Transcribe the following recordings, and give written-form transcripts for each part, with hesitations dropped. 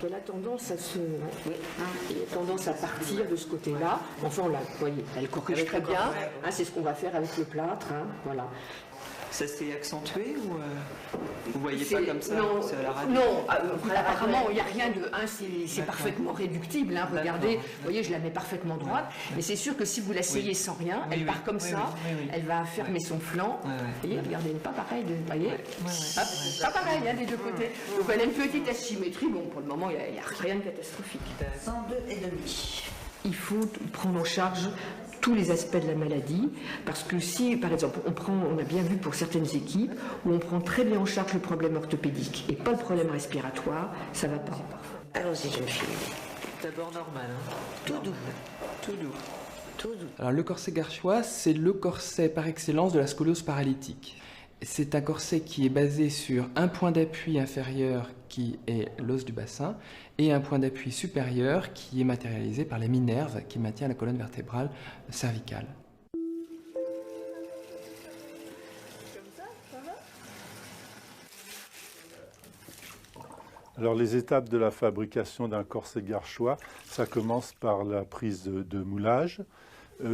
Elle a tendance à tendance à partir de ce côté-là. Enfin, vous voyez, elle corrige très bien. C'est ce qu'on va faire avec le plâtre. Voilà. Ça s'est accentué ou vous voyez pas comme ça? Non, à la radio. non, apparemment il n'y a rien de... c'est parfaitement réductible, regardez, vous voyez, je la mets parfaitement droite, mais c'est sûr que si vous l'asseyez sans rien, elle part comme ça, elle va fermer son flanc, vous voyez, regardez, pas pareil, vous voyez, pas pareil des deux côtés. Donc elle a une petite asymétrie, bon, pour le moment il n'y a rien de catastrophique. 102,5. Il faut prendre en charge tous les aspects de la maladie, parce que si, par exemple, on a bien vu pour certaines équipes, où on prend très bien en charge le problème orthopédique et pas le problème respiratoire, ça va pas. Allons-y, jeune fille. D'abord normal. Tout doux. Tout doux. Tout doux. Alors le corset garchois, c'est le corset par excellence de la scoliose paralytique. C'est un corset qui est basé sur un point d'appui inférieur qui est l'os du bassin et un point d'appui supérieur qui est matérialisé par la minerve qui maintient la colonne vertébrale cervicale. Alors les étapes de la fabrication d'un corset garchois, ça commence par la prise de moulage,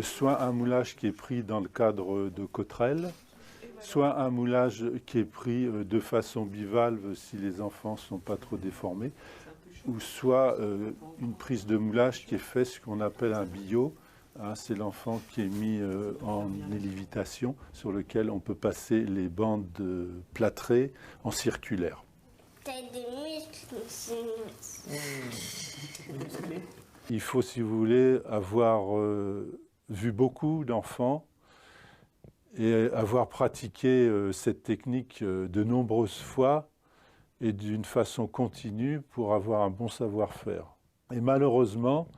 soit un moulage qui est pris dans le cadre de Cottrell, soit un moulage qui est pris de façon bivalve si les enfants ne sont pas trop déformés, ou soit une prise de moulage qui est faite ce qu'on appelle un billot. C'est l'enfant qui est mis en élévitation sur lequel on peut passer les bandes plâtrées en circulaire. T'as des muscles. Il faut, si vous voulez, avoir vu beaucoup d'enfants et avoir pratiqué cette technique de nombreuses fois et d'une façon continue pour avoir un bon savoir-faire. Et malheureusement,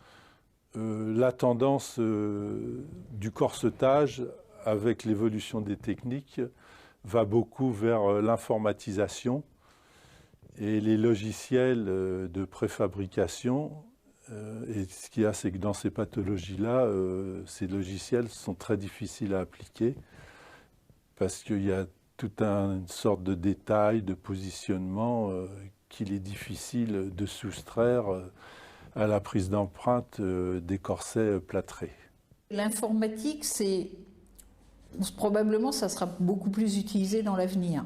la tendance du corsetage avec l'évolution des techniques va beaucoup vers l'informatisation et les logiciels de préfabrication. Et ce qu'il y a, c'est que dans ces pathologies-là, ces logiciels sont très difficiles à appliquer parce qu'il y a toute une sorte de détail, de positionnement qu'il est difficile de soustraire à la prise d'empreinte des corsets plâtrés. L'informatique, probablement, ça sera beaucoup plus utilisé dans l'avenir.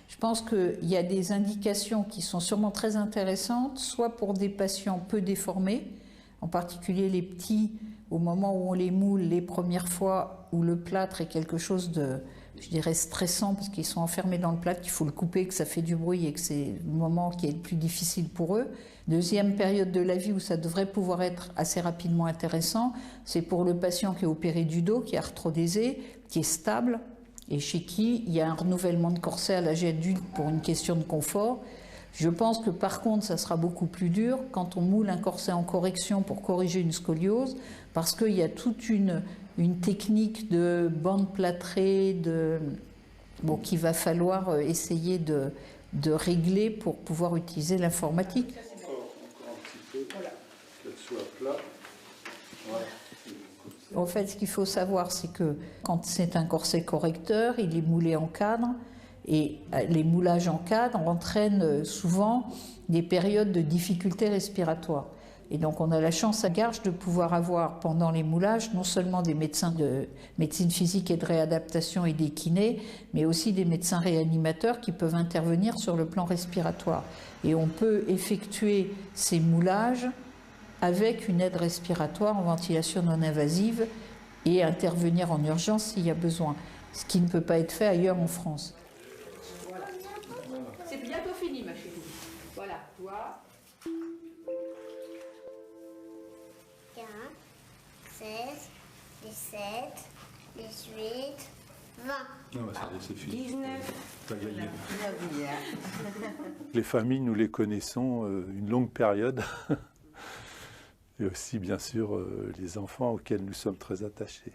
Je pense qu'il y a des indications qui sont sûrement très intéressantes, soit pour des patients peu déformés, en particulier les petits, au moment où on les moule les premières fois, où le plâtre est quelque chose de, je dirais, stressant, parce qu'ils sont enfermés dans le plâtre, qu'il faut le couper, que ça fait du bruit et que c'est le moment qui est le plus difficile pour eux. Deuxième période de la vie où ça devrait pouvoir être assez rapidement intéressant, c'est pour le patient qui est opéré du dos, qui est arthrodésé, qui est stable, et chez qui il y a un renouvellement de corset à l'âge adulte pour une question de confort. Je pense que par contre, ça sera beaucoup plus dur quand on moule un corset en correction pour corriger une scoliose, parce qu'il y a toute une technique de bande plâtrée qu'il va falloir essayer de régler pour pouvoir utiliser l'informatique. Encore un petit peu, qu'elle soit plate. Voilà. En fait, ce qu'il faut savoir, c'est que quand c'est un corset correcteur, il est moulé en cadre, et les moulages en cadre entraînent souvent des périodes de difficultés respiratoires. Et donc on a la chance à Garches de pouvoir avoir pendant les moulages non seulement des médecins de médecine physique et de réadaptation et des kinés, mais aussi des médecins réanimateurs qui peuvent intervenir sur le plan respiratoire. Et on peut effectuer ces moulages avec une aide respiratoire en ventilation non invasive et intervenir en urgence s'il y a besoin, ce qui ne peut pas être fait ailleurs en France. Voilà. C'est bientôt fini, ma chérie. Voilà, toi. 15, 16, 17, 18, 20. Non, bah, c'est fini. 19. T'as gagné. Bien. Les familles, nous les connaissons une longue période. Et aussi, bien sûr, les enfants auxquels nous sommes très attachés.